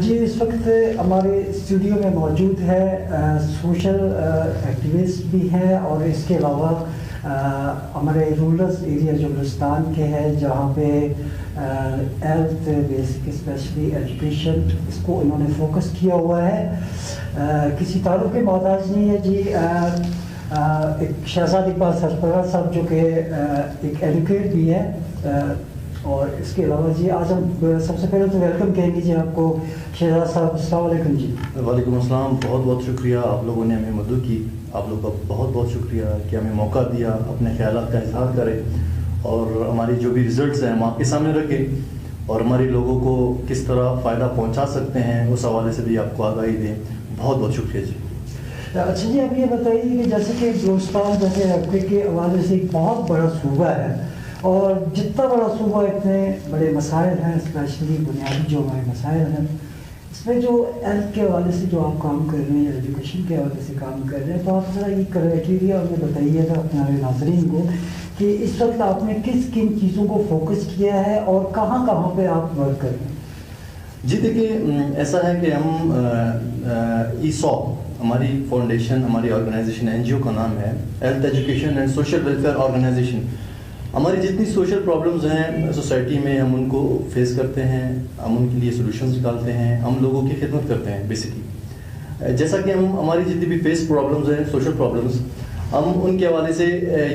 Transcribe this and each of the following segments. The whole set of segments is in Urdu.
جی اس وقت ہمارے اسٹوڈیو میں موجود ہے سوشل ایکٹیوسٹ بھی ہے اور اس کے علاوہ ہمارے رورل ایریا جو بلوچستان کے ہے جہاں پہ ہیلتھ بیسک اسپیشلی ایجوکیشن اس کو انہوں نے فوکس کیا ہوا ہے. کسی تعلق کے محتاج نہیں ہے جی. ایک شہزاد اقبال سرفراز صاحب جو کہ ایک ایڈوکیٹ بھی ہے اور اس کے علاوہ جی آج ہم سب سے پہلے تو ویلکم کہیں گے جی آپ کو شہزاد صاحب. السلام علیکم جی. وعلیکم السلام. بہت بہت شکریہ آپ لوگوں نے ہمیں مدعو کی. آپ لوگ کا بہت بہت شکریہ کہ ہمیں موقع دیا اپنے خیالات کا اظہار کرے اور ہماری جو بھی ریزلٹس ہیں ہم آپ کے سامنے رکھیں اور ہمارے لوگوں کو کس طرح فائدہ پہنچا سکتے ہیں اس حوالے سے بھی آپ کو آگاہی دیں. بہت بہت شکریہ جی. اچھا جی اب یہ بتائیے کہ جیسے کہ بلوچستان جیسے علاقے کے حوالے سے ایک بہت بڑا صوبہ ہے اور جتنا بڑا صوبہ اتنے بڑے مسائل ہیں اسپیشلی بنیادی جو ہمارے مسائل ہیں اس میں جو ہیلتھ کے حوالے سے جو آپ کام کر رہے ہیں ایجوکیشن کے حوالے سے کام کر رہے ہیں تو آپ ذرا یہ کرائٹیریا ہمیں بتائیے گا اپنے ہمارے ناظرین کو کہ اس وقت آپ نے کس کن چیزوں کو فوکس کیا ہے اور کہاں کہاں پہ آپ ورک کر رہے ہیں. جی دیکھیے ایسا ہے کہ ہم ہماری فاؤنڈیشن ہماری آرگنائزیشن این جی او کا نام ہے health education and social welfare organisation. ہماری جتنی سوشل پرابلمز ہیں سوسائٹی میں ہم ان کو فیس کرتے ہیں, ہم ان کے لیے سولوشنز نکالتے ہیں, ہم لوگوں کی خدمت کرتے ہیں بیسکلی. جیسا کہ ہماری جتنی بھی فیس پرابلمز ہیں سوشل پرابلمز ہم ان کے حوالے سے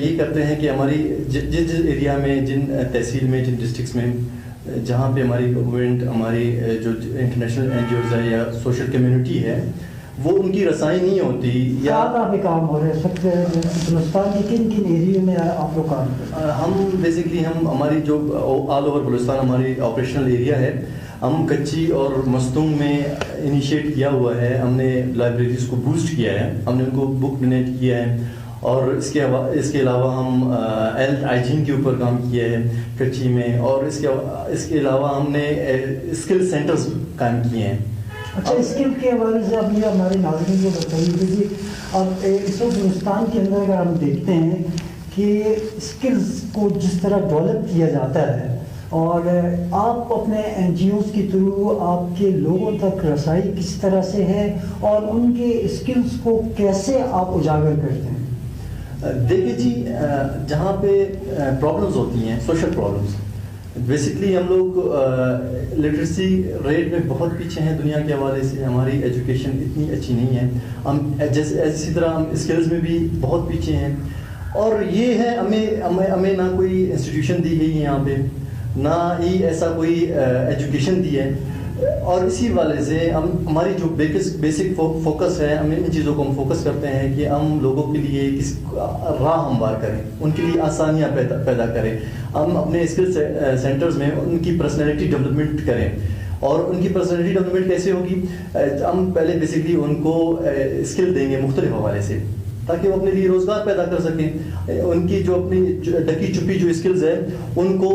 یہ کرتے ہیں کہ ہماری جس ایریا میں جن تحصیل میں جن ڈسٹرکس میں جہاں پہ ہماری گورنمنٹ ہماری جو انٹرنیشنل این جی اوز ہے یا سوشل کمیونٹی ہے وہ ان کی رسائی نہیں ہوتی یا کام ہو رہے ہیں بلوچستان کے کن کن ایریوں میں آپ لوگ کام کرتے ہیں. ہم بیسکلی ہماری جو آل اوور بلوچستان ہماری آپریشنل ایریا ہے ہم کچی اور مستونگ میں انیشیٹ کیا ہوا ہے. ہم نے لائبریریز کو بوسٹ کیا ہے, ہم نے ان کو بک ڈونیٹ کیا ہے اور اس کے علاوہ ہم ہیلتھ ہائیجین کے اوپر کام کیا ہے کچی میں اور اس کے علاوہ ہم نے اسکل سینٹرز قائم کیے ہیں. اچھا اسکل کے حوالے سے اب یہ ہمارے ناظرین کو بتائیے کہ اب اس وقت ہندوستان کے اندر اگر ہم دیکھتے ہیں کہ اسکلز کو جس طرح ڈیولپ کیا جاتا ہے اور آپ اپنے این جی اوز کے تھرو آپ کے لوگوں تک رسائی کس طرح سے ہے اور ان کے اسکلز کو کیسے آپ اجاگر کرتے ہیں. دیکھیے جی جہاں پہ پرابلمز ہوتی ہیں سوشل پرابلمز بیسکلی ہم لوگ لٹریسی ریٹ میں بہت پیچھے ہیں دنیا کے حوالے سے. ہماری ایجوکیشن اتنی اچھی نہیں ہے. ہم اسی طرح ہم اسکلز میں بھی بہت پیچھے ہیں اور یہ ہے ہمیں نہ کوئی انسٹیٹیوشن دی گئی ہے یہاں پہ نہ ہی ایسا کوئی ایجوکیشن دی ہے اور اسی والے سے ہماری جو بیسک فوکس ہے ہم ان چیزوں کو ہم فوکس کرتے ہیں کہ ہم لوگوں کے لیے کس راہ ہموار کریں, ان کے لیے آسانیاں پیدا کریں. ہم اپنے اسکل سینٹرز میں ان کی پرسنالٹی ڈیولپمنٹ کریں اور ان کی پرسنالٹی ڈیولپمنٹ کیسے ہوگی ہم پہلے بیسکلی ان کو اسکل دیں گے مختلف حوالے سے تاکہ وہ اپنے لیے روزگار پیدا کر سکیں. ان کی جو اپنی ڈکی چھپی جو اسکلز ہیں ان کو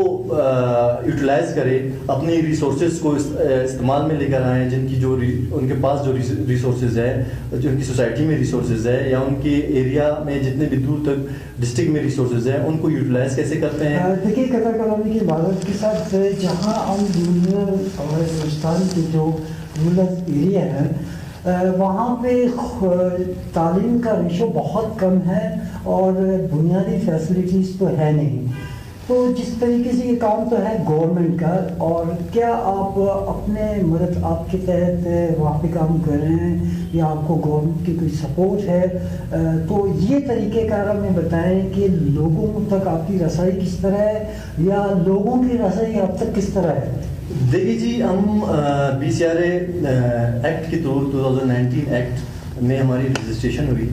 یوٹیلائز کرے, اپنی ریسورسز کو استعمال میں لے کر آئیں جن کی جو ان کے پاس جو ریسورسز ہے جو ان کی سوسائٹی میں ریسورسز ہے یا ان کے ایریا میں جتنے بھی دور تک ڈسٹرکٹ میں ریسورسز ہیں ان کو یوٹیلائز کیسے کرتے ہیں. دیکھیے قطر کلامی کی عبادت کے ساتھ جہاں ہم ہمارے ہندوستان کے جو رورل ایریا ہے وہاں پہ تعلیم کا ریشو بہت کم ہے اور بنیادی فیسلٹیز تو ہے نہیں. تو جس طریقے سے یہ کام تو ہے گورنمنٹ کا اور کیا آپ اپنے مدد آپ کے تحت وہاں پہ کام کر رہے ہیں یا آپ کو گورنمنٹ کی کوئی سپورٹ ہے تو یہ طریقہ کار ہمیں بتائیں کہ لوگوں تک آپ کی رسائی کس طرح ہے یا لوگوں کی رسائی آپ تک کس طرح ہے. دیکھیے جی ہم B C R a act کے تھرو 2019 ایکٹ میں ہماری رجسٹریشن ہوئی.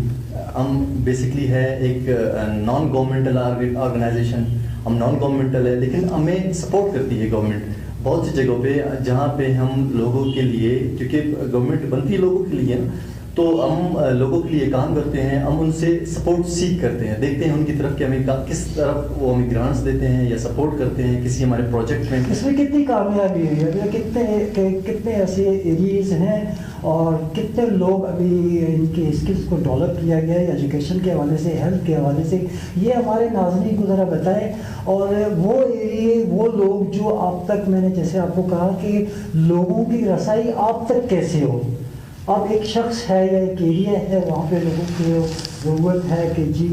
ہم بیسکلی ہے ایک نان گورنمنٹل آرگنائزیشن. ہم نان گورنمنٹل ہے لیکن ہمیں سپورٹ کرتی ہے گورنمنٹ بہت سی جگہوں پہ جہاں پہ ہم لوگوں کے لیے کیونکہ گورنمنٹ بنتی ہے لوگوں کے لیے تو ہم لوگوں کے لیے کام کرتے ہیں, ہم ان سے سپورٹ سیکھ کرتے ہیں, دیکھتے ہیں ان کی طرف کہ ہمیں کس طرف وہ ہمیں گرانٹس دیتے ہیں یا سپورٹ کرتے ہیں کسی ہمارے پروجیکٹ میں. اس میں کتنی کامیابی ہوئی ہے, کتنے ایسے ایریز ہیں اور کتنے لوگ ابھی ان کی اسکلس کو ڈیولپ کیا گیا ہے ایجوکیشن کے حوالے سے, ہیلتھ کے حوالے سے, یہ ہمارے ناظرین کو ذرا بتائیں. اور وہ ایریے, وہ لوگ جو آپ تک, میں نے جیسے آپ کو کہا کہ لوگوں کی رسائی آپ تک کیسے ہو. اب ایک شخص ہے یا ایک ایریا ہے, وہاں پہ لوگوں کی ضرورت ہے کہ جی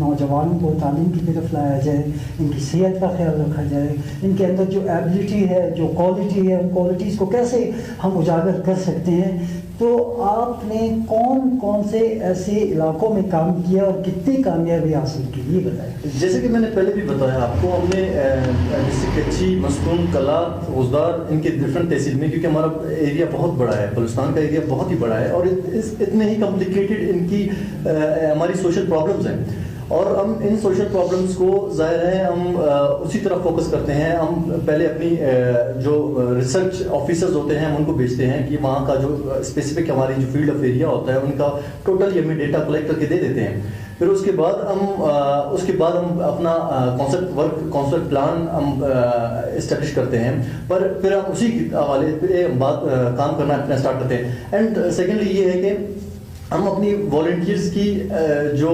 نوجوانوں کو تعلیم کی طرف لایا جائے, ان کی صحت کا خیال رکھا جائے, ان کے اندر جو ایبلٹی ہے, جو کوالٹی ہے, ان کوالٹیز کو کیسے ہم اجاگر کر سکتے ہیں. تو آپ نے کون کون سے ایسے علاقوں میں کام کیا اور کتنی کامیابی حاصل کی, یہ بتائیں. جیسے کہ میں نے پہلے بھی بتایا آپ کو, ہم نے ڈسٹرکٹ کچھی, مستون, کلا, اوزدار, ان کے ڈفرینٹ تحصیل میں, کیونکہ ہمارا ایریا بہت بڑا ہے, بلوچستان کا ایریا بہت ہی بڑا ہے اور اتنے ہی کمپلیکیٹڈ ان کی ہماری سوشل پرابلمز ہیں, اور ہم ان سوشل پرابلمس کو ظاہر ہے ہم اسی طرف فوکس کرتے ہیں. ہم پہلے اپنی جو ریسرچ آفیسرز ہوتے ہیں ہم ان کو بھیجتے ہیں کہ وہاں کا جو اسپیسیفک ہماری جو فیلڈ آف ایریا ہوتا ہے ان کا ٹوٹل ہمیں ڈیٹا کلیکٹ کر کے دے دیتے ہیں. پھر اس کے بعد ہم اپنا کانسیپٹ پلان ہم اسٹیبلش کرتے ہیں, پر پھر ہم اسی حوالے پہ کام کرنا اپنا اسٹارٹ کرتے ہیں. اینڈ سیکنڈلی یہ ہے کہ ہم اپنی والنٹیئرس کی جو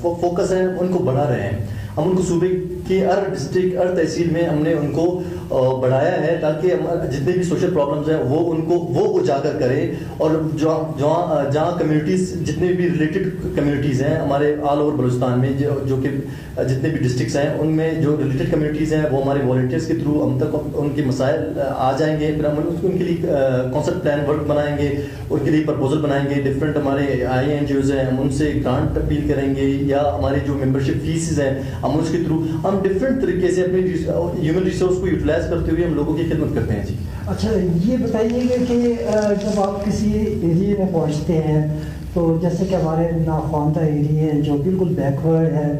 فوکس ہے ان کو بڑھا رہے ہیں. ہم ان کو صوبے کی ہر ڈسٹرکٹ, ہر تحصیل میں ہم نے ان کو بڑھایا ہے تاکہ جتنے بھی سوشل پرابلمز ہیں وہ اجاگر کریں, اور جہاں کمیونٹیز, جتنے بھی ریلیٹڈ کمیونٹیز ہیں ہمارے آل اوور بلوچستان میں, جو کہ جتنے بھی ڈسٹرکٹس ہیں ان میں جو ریلیٹڈ کمیونٹیز ہیں وہ ہمارے والنٹیئرس کے تھرو ہم تک ان کے مسائل آ جائیں گے. پھر ہم ان کے لیے کانسیپٹ پلان ورک بنائیں گے, ان کے لیے پرپوزل بنائیں گے. ڈفرینٹ ہمارے آئی این جی اوز ہیں, ہم ان سے گرانٹ اپیل کریں گے, یا ہماری جو ممبرشپ فیسز ہیں ہم اس کے تھرو ہم ڈفرینٹ طریقے سے اپنی ہیومن ریسورس کو یوٹیلائز کرتے ہوئے ہم لوگوں کی خدمت کرتے ہیں. جی اچھا, یہ بتائیے گا کہ جب آپ کسی ایریے میں پہنچتے ہیں تو جیسے کہ ہمارے ناخواندہ ایریے ہیں جو بالکل بیکورڈ ہے,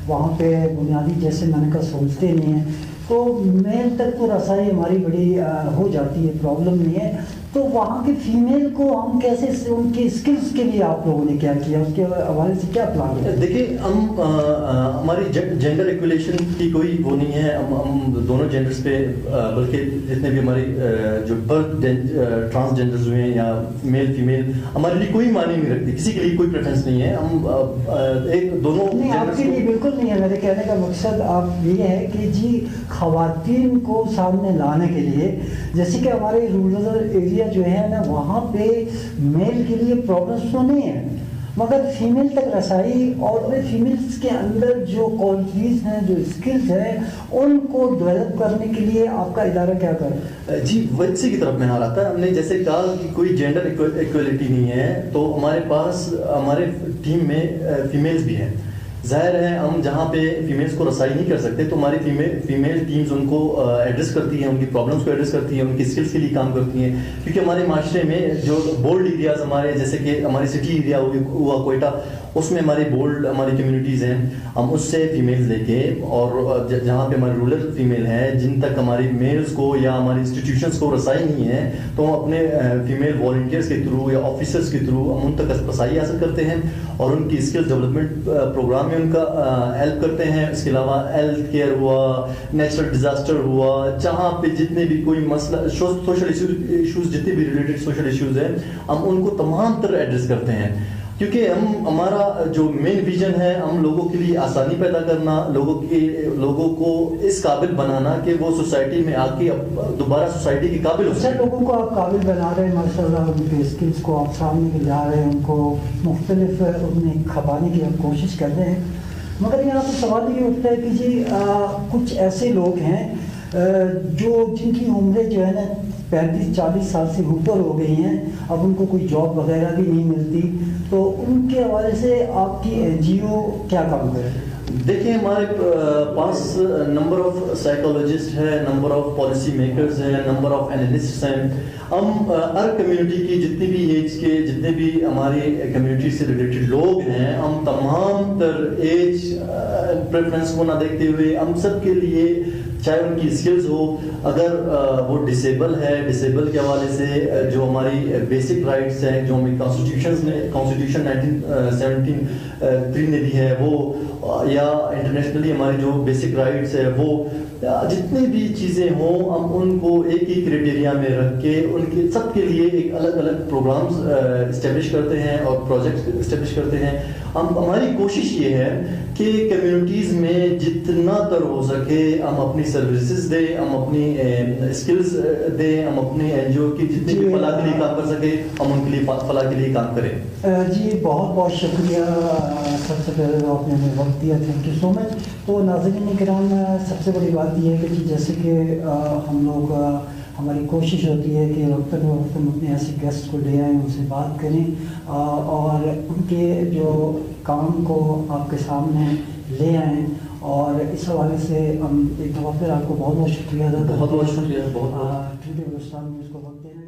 وہاں پہ بنیادی جیسے میں نے کہا سہولتیں نہیں ہیں, تو میل تک تو رسائی ہماری بڑی ہو جاتی ہے, پرابلم نہیں ہے. تو وہاں کی فیمیل کو ہم کیسے, ان کی اسکلس کے لیے آپ لوگوں نے کیا کیا, اس کے حوالے سے کیا پلان ہے؟ دیکھیے, ہماری جینڈر ایکولیشن کی کوئی وہ نہیں ہے. ہم دونوں جینڈرس پہ, بلکہ جتنے بھی ہماری جو برتھ ٹرانسجینڈرز ہوئے ہیں یا میل فیمیل, ہمارے لیے کوئی معنی نہیں رکھتی, کسی کے لیے کوئی پریفرنس نہیں ہے. ہم ایک دونوں نہیں, آپ کے لیے بالکل نہیں ہے. میرے کہنے کا مقصد آپ یہ ہے کہ جی خواتین کو سامنے لانے کے لیے, جیسے کہ ہمارے رورل ایریا جو ہے نا وہاں پہ میل کے لیے پرابلمس تو نہیں ہے, مگر فیمیل تک رسائی اور فیمیلز کے اندر جو کوالٹیز ہیں, جو اسکلز ہیں, ان کو ڈیولپ کرنے کے لیے آپ کا ادارہ کیا کر رہا ہے؟ جی ویسے کی طرف میں آ رہا تھا. ہم نے جیسے کہا کہ کوئی جینڈر ایکویلٹی نہیں ہے, تو ہمارے پاس ہمارے ٹیم میں فیمیلز بھی ہیں. ظاہر ہے ہم جہاں پہ فیمیلز کو رسائی نہیں کر سکتے تو ہماری فیمیل ٹیمز ان کو ایڈریس کرتی ہیں, ان کی پرابلمس کو ایڈریس کرتی ہیں, ان کی اسکلس کے لیے کام کرتی ہیں. کیونکہ ہمارے معاشرے میں جو بولڈ ایریاز ہمارے, جیسے کہ ہماری سٹی ایریا ہوا کوئٹہ, اس میں ہماری بولڈ ہماری کمیونٹیز ہیں, ہم اس سے فیمیلز لے کے, اور جہاں پہ ہماری رورل فیمیل ہیں جن تک ہماری میلز کو یا ہماری انسٹیٹیوشنس کو رسائی نہیں ہے, تو ہم اپنے فیمیل والنٹیئرس کے تھرو یا آفیسرس کے تھرو ہم ان تک رسائی حاصل کرتے ہیں اور ان کی اسکل ڈیولپمنٹ پروگرام میں ان کا ہیلپ کرتے ہیں. اس کے علاوہ ہیلتھ کیئر ہوا, نیچرل ڈیزاسٹر ہوا, جہاں پہ جتنے بھی کوئی مسئلہ, سوشل ایشوز, جتنے بھی ریلیٹڈ سوشل ایشوز ہیں, ہم ان کو تمام تر ایڈریس کرتے ہیں. کیونکہ ہمارا جو مین ویژن ہے, ہم لوگوں کے لیے آسانی پیدا کرنا, لوگوں کو اس قابل بنانا کہ وہ سوسائٹی میں آ کے دوبارہ سوسائٹی کے قابل ہو سکے. لوگوں کو آپ قابل بنا رہے ہیں ماشاء اللہ, ان کے اسکلس کو آپ سامنے لا رہے ہیں, ان کو مختلف انہیں کھپانے کی آپ کوشش کر رہے ہیں. مگر یہاں پہ سوال یہ اٹھتا ہے کہ جی کچھ ایسے لوگ ہیں جن کی عمریں جو ہے نا 35-40 سال سے اوپر ہو گئی ہیں, اب ان کو کوئی جاب وغیرہ بھی نہیں ملتی, تو ان کے حوالے سے آپ کی این جی او کیا کام کرے؟ دیکھیں, ہمارے پاس نمبر آف سائیکالوجسٹ ہے, نمبر آف پالیسی میکرز ہیں, نمبر آف اینالسٹس ہیں. ہم ہر کمیونٹی کی جتنی بھی ایج کے, جتنے بھی ہماری کمیونٹی سے ریلیٹڈ لوگ ہیں, ہم تمام تر ایج پریفرنس کو نہ دیکھتے ہوئے ہم سب کے لیے چاہے ان کی اسکلز ہو, اگر وہ ڈسیبل ہے, ڈسیبل کے حوالے سے جو ہماری بیسک رائٹس ہیں جو ہمیں کانسٹیٹیوشن 1973 نے دی ہے وہ, یا انٹرنیشنلی ہماری جو بیسک رائٹس ہے وہ, جتنی بھی چیزیں ہوں ہم ان کو ایک ہی کرائٹیریا میں رکھ کے ان کے سب کے لیے ایک الگ الگ پروگرامز اسٹیبلش کرتے ہیں اور پروجیکٹس اسٹیبلش کرتے ہیں. ہماری کوشش یہ ہے کہ کمیونٹیز میں جتنا تر ہو سکے ہم اپنی سروسز دیں, ہم اپنی اسکلز دیں, ہم اپنی این جی او کی جتنی بھی فلاح کے لیے کام کر سکے ہم ان کے لیے فلاح کے لیے کام کریں. جی بہت بہت شکریہ سب سے پہلے آپ نے ہمیں وقت دیا, تھینک یو سو مچ. تو ناظرین کرام, سب سے بڑی بات یہ ہے کہ جیسے کہ ہم لوگ ہماری کوشش ہوتی ہے کہ وقتاً فوقتاً ہم اپنے ایسے گیسٹ کو لے آئیں, ان سے بات کریں اور ان کے جو کام کو آپ کے سامنے لے آئیں. اور اس حوالے سے ہم ایک دفعہ پھر آپ کو بہت بہت شکریہ ادا کرتے ہیں. بہت بہت شکریہ. بہت ٹھیک ہے, بلوچستان میں اس کو وقت دینا.